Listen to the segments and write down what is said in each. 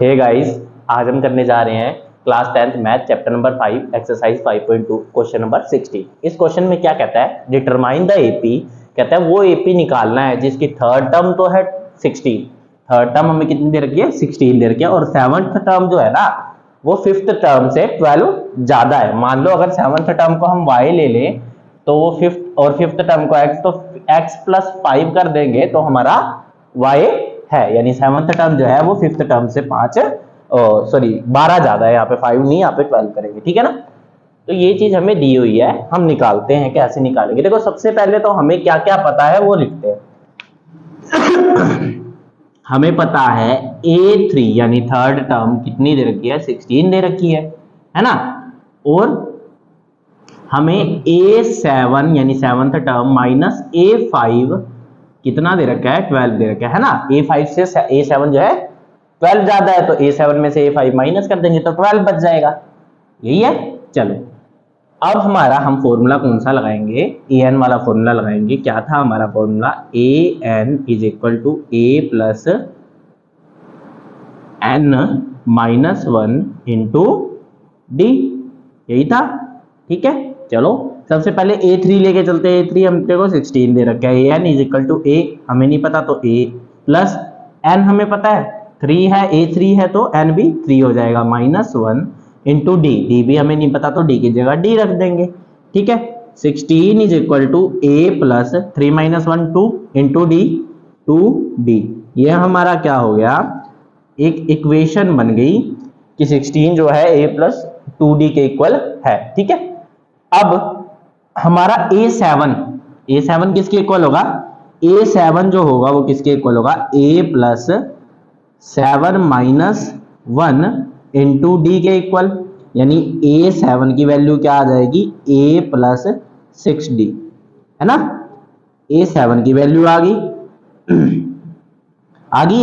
Hey guys, आज हम करने जा रहे हैं class 10th math chapter number 5 exercise 5.2 question number 60। इस क्वेश्चन में क्या कहता है, डिटरमाइन द एपी। कहता है वो एपी निकालना है जिसकी थर्ड टर्म तो है 16, थर्ड टर्म हमें कितनी दे रखी है 16 दे रखी है, और सेवंथ टर्म जो है ना वो फिफ्थ टर्म से 12 ज्यादा है। मान लो अगर सेवंथ टर्म को हम y ले लें तो वो फिफ्थ और फिफ्थ टर्म को x, तो x प्लस 5 कर देंगे तो हमारा y है, यानी सेवंथ टर्म जो है वो फिफ्थ टर्म से 12 ज्यादा है। यहाँ पे 5 नहीं, यहाँ पे 12 करेंगे, ठीक है ना। तो ये चीज हमें दी हुई है, हम निकालते हैं। कैसे निकालेंगे, देखो सबसे पहले तो हमें क्या क्या पता है वो लिखते हैं। हमें पता है A3 यानी थर्ड टर्म कितनी दे रखी है 16 दे रखी है ना। और हमें A7 यानी सेवंथ टर्म माइनस A5 कितना दे रखा है 12 दे रखा है ना। A5 से A7 जो है 12 ज्यादा है, तो A7 में से A5 माइनस कर देंगे तो 12 बच जाएगा। यही है। चलो अब हमारा हम फॉर्मूला कौन सा लगाएंगे, an वाला फॉर्मूला लगाएंगे। क्या था हमारा formula, an is equal to a plus n minus 1 into d, यही था, ठीक है। चलो सबसे पहले A3 लेके चलते हैं। A3 हमने को 16 दे रखा है, an is equal to a हमें नहीं पता तो a प्लस n हमें पता है 3 है, A3 है तो n भी 3 हो जाएगा, माइनस 1 इंटू डी, डी भी हमें नहीं पता तो डी की जगह डी रख देंगे, ठीक है। 16 is equal to a plus 3 minus 1 2 into d 2d। ये हमारा क्या हो गया, एक इक्वेशन बन गई कि 16 जो है a प्लस 2d के इक्वल है, ठीक है। अब हमारा A7 किसके इक्वल होगा, A7 जो होगा वो किसके इक्वल होगा, a plus 7 minus 1 into D के इक्वल, यानी A7 की वैल्यू क्या आ जाएगी a प्लस 6d, है ना। A7 की वैल्यू आ गई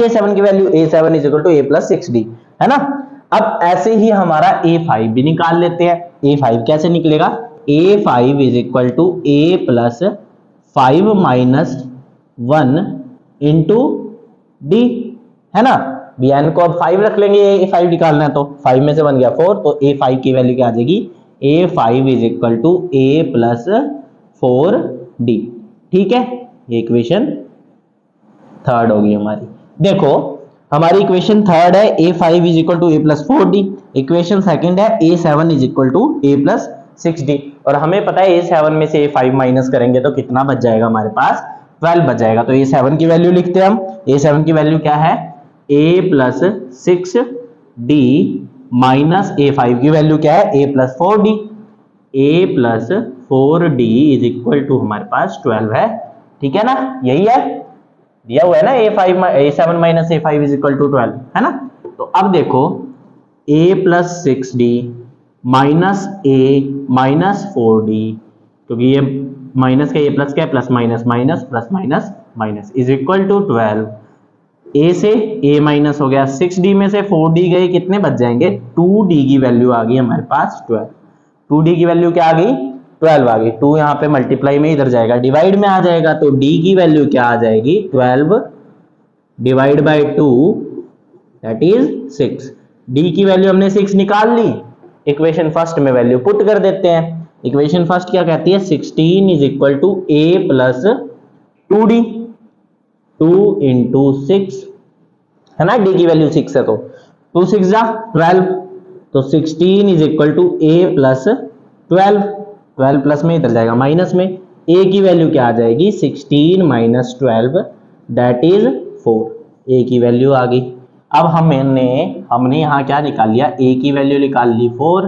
A7 की value, A7 is equal to a plus 6d, है ना। अब ऐसे ही हमारा A5 भी निकाल लेते हैं। A5 कैसे निकलेगा, A5 is equal to a plus 5 minus 1 into d, है ना। bn को अब 5 रख लेंगे, A5 निकालना है तो 5 में से बन गया 4, तो A5 की वैल्यू क्या आ जाएगी, A5 is equal to a plus 4d, ठीक है। ये इक्वेशन थर्ड होगी हमारी। देखो हमारी इक्वेशन थर्ड है A5 is equal to a plus 4d, equation second है A7 is equal to a plus 6d, और हमें पता है A7 में से A5 माइनस करेंगे तो कितना बच जाएगा हमारे पास 12 बच जाएगा। तो A7 की वैल्यू लिखते हैं हम। A7 की वैल्यू क्या है, a plus 6d minus A5 की वैल्यू क्या है, a plus 4d, a plus 4d is equal to हमारे पास 12 है, ठीक है ना। यही है, दिया हुआ है ना A7 minus A5 is equal to 12, है ना। तो अब देखो a plus 6d minus a minus 4d, क्योंकि ये माइनस का, ये प्लस का है, plus minus minus plus minus minus is equal to 12। a से a माइनस हो गया, 6d में से 4d गए, कितने बच जाएंगे 2d की वैल्यू आ गई हमारे पास 12। 2d की वैल्यू क्या आ गई 12 आ गई। 2 यहाँ पे मल्टीप्लाई में इधर जाएगा, डिवाइड में आ जाएगा, तो d की वैल्यू क्या आ जाएगी 12 divide by 2 that is 6। d की वैल्यू हमने 6 निकाल ली, इक्वेशन फर्स्ट में वैल्यू पुट कर देते हैं। इक्वेशन फर्स्ट क्या कहती है, 16 is equal to a plus 2d, 2 into 6, है ना। d की वैल्यू 6 है तो 2 6 जा 12, तो 16 is equal to a plus 12, 12 plus में इधर जाएगा माइनस में, a की वैल्यू क्या आ जाएगी 16 माइनस 12 दैट इज 4, a की वैल्यू आ गई। अब हमने यहाँ क्या निकाल लिया, a की वैल्यू निकाल ली 4,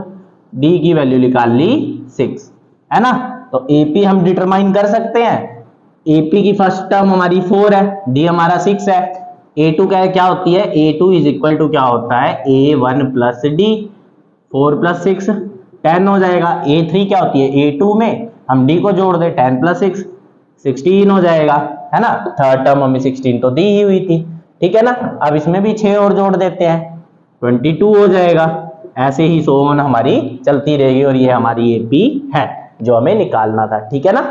d की वैल्यू निकाल ली 6, है ना। तो AP हम डिटरमाइन कर सकते हैं। AP की फर्स्ट टर्म हमारी 4 है, d हमारा 6 है, A2 क्या होती है, A2 इज इक्वल टू क्या होता है A1 प्लस d, 4 प्लस 6 10 हो जाएगा। A3 क्या होती है, A2 में हम d को जोड़ दे 10 प्लस 6 16 हो जाएगा, है ना। थर्ड टर्म हमें 16 तो दी ही हुई थी, ठीक है ना। अब इसमें भी 6 और जोड़ देते हैं 22 हो जाएगा। ऐसे ही सोन हमारी चलती रहेगी, और ये हमारी AP है जो हमें निकालना था, ठीक है ना।